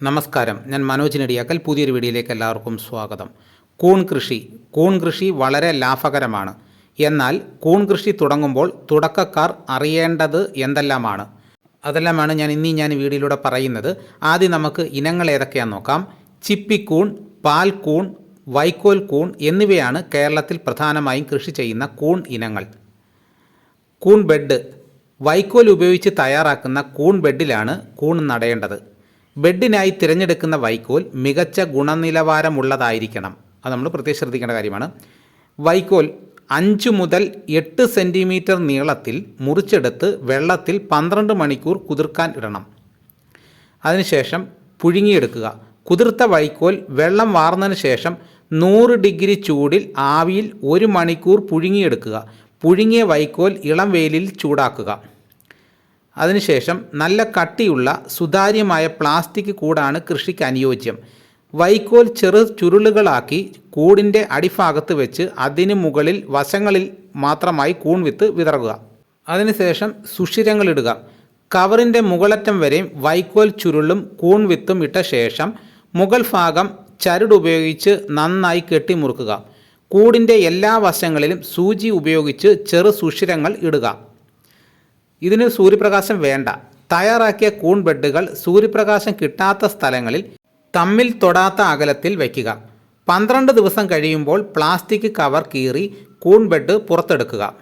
നമസ്കാരം, ഞാൻ മനോജ് നെടിയാക്കൽ. പുതിയൊരു വീഡിയോയിലേക്ക് എല്ലാവർക്കും സ്വാഗതം. കൂൺ കൃഷി വളരെ ലാഭകരമാണ്. എന്നാൽ കൂൺ കൃഷി തുടങ്ങുമ്പോൾ തുടക്കക്കാർ അറിയേണ്ടത് എന്തെല്ലാമാണ്, അതെല്ലാമാണ് ഞാൻ വീഡിയോയിലൂടെ പറയുന്നത്. ആദ്യം നമുക്ക് ഇനങ്ങൾ ഏതൊക്കെയാണെന്ന് നോക്കാം. ചിപ്പിക്കൂൺ, പാൽക്കൂൺ, വൈക്കോൽ കൂൺ എന്നിവയാണ് കേരളത്തിൽ പ്രധാനമായും കൃഷി ചെയ്യുന്ന കൂൺ ഇനങ്ങൾ. കൂൺ ബെഡ്, വൈക്കോൽ ഉപയോഗിച്ച് തയ്യാറാക്കുന്ന കൂൺ ബെഡിലാണ് കൂൺ നടേണ്ടത്. ബെഡിനായി തിരഞ്ഞെടുക്കുന്ന വൈക്കോൽ മികച്ച ഗുണനിലവാരമുള്ളതായിരിക്കണം. അത് നമ്മൾ പ്രത്യേകം ശ്രദ്ധിക്കേണ്ട കാര്യമാണ്. വൈക്കോൽ 5 മുതൽ 8 സെൻറ്റിമീറ്റർ നീളത്തിൽ മുറിച്ചെടുത്ത് വെള്ളത്തിൽ 12 മണിക്കൂർ കുതിർക്കാൻ ഇടണം. അതിനുശേഷം പുഴുങ്ങിയെടുക്കുക. കുതിർത്ത വൈക്കോൽ വെള്ളം വാർന്നതിന് ശേഷം 100 ഡിഗ്രി ചൂടിൽ ആവിയിൽ 1 മണിക്കൂർ പുഴുങ്ങിയെടുക്കുക. പുഴുങ്ങിയ വൈക്കോൽ ഇളം വെയിലിൽ ചൂടാക്കുക. അതിനുശേഷം നല്ല കട്ടിയുള്ള സുതാര്യമായ പ്ലാസ്റ്റിക് കൂടാണ് കൃഷിക്ക് അനുയോജ്യം. വൈക്കോൽ ചെറു ചുരുളുകളാക്കി കൂടിൻ്റെ അടിഭാഗത്ത് വെച്ച് അതിന് മുകളിൽ വശങ്ങളിൽ മാത്രമായി കൂൺ വിത്ത് വിതറുക. അതിനുശേഷം സുഷിരങ്ങളിടുക. കവറിൻ്റെ മുകളറ്റം വരെ വൈക്കോൽ ചുരുളും കൂൺ വിത്തും ഇട്ട ശേഷം മുകൾ ഭാഗം ചരടുപയോഗിച്ച് നന്നായി കെട്ടിമുറുക്കുക. കൂടിൻ്റെ എല്ലാ വശങ്ങളിലും സൂചി ഉപയോഗിച്ച് ചെറു സുഷിരങ്ങൾ ഇടുക. ഇതിന് സൂര്യപ്രകാശം വേണ്ട. തയ്യാറാക്കിയ കൂൺ ബെഡുകൾ സൂര്യപ്രകാശം കിട്ടാത്ത സ്ഥലങ്ങളിൽ തമ്മിൽ തൊടാത്ത അകലത്തിൽ വയ്ക്കുക. 12 ദിവസം കഴിയുമ്പോൾ പ്ലാസ്റ്റിക് കവർ കീറി കൂൺ ബെഡ് പുറത്തെടുക്കുക.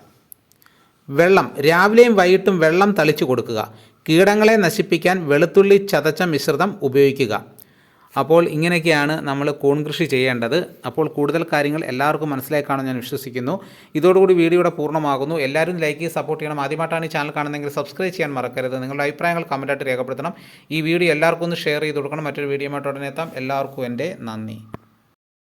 വെള്ളം, രാവിലെയും വൈകിട്ടും വെള്ളം തളിച്ചു കൊടുക്കുക. കീടങ്ങളെ നശിപ്പിക്കാൻ വെളുത്തുള്ളി ചതച്ച മിശ്രിതം ഉപയോഗിക്കുക. അപ്പോൾ ഇങ്ങനെയൊക്കെയാണ് നമ്മൾ കൂൺ കൃഷി ചെയ്യേണ്ടത്. അപ്പോൾ കൂടുതൽ കാര്യങ്ങൾ എല്ലാവർക്കും മനസ്സിലായി കാണുമെന്ന് ഞാൻ വിശ്വസിക്കുന്നു. ഇതോടുകൂടി വീഡിയോയുടെ പൂർണ്ണമാകുന്നു. എല്ലാവരും ലൈക്ക് ചെയ്ത് സപ്പോർട്ട് ചെയ്യണം. ആദ്യമായിട്ടാണ് ഈ ചാനൽ കാണുന്നതെങ്കിൽ സബ്സ്ക്രൈബ് ചെയ്യാൻ മറക്കരുത്. നിങ്ങളുടെ അഭിപ്രായങ്ങൾ കമൻറ്റായിട്ട് രേഖപ്പെടുത്തണം. ഈ വീഡിയോ എല്ലാവർക്കും ഒന്ന് ഷെയർ ചെയ്ത് കൊടുക്കണം. മറ്റൊരു വീഡിയോ ആയിട്ട് ഉടനെ എത്താം. എല്ലാവർക്കും എൻ്റെ നന്ദി.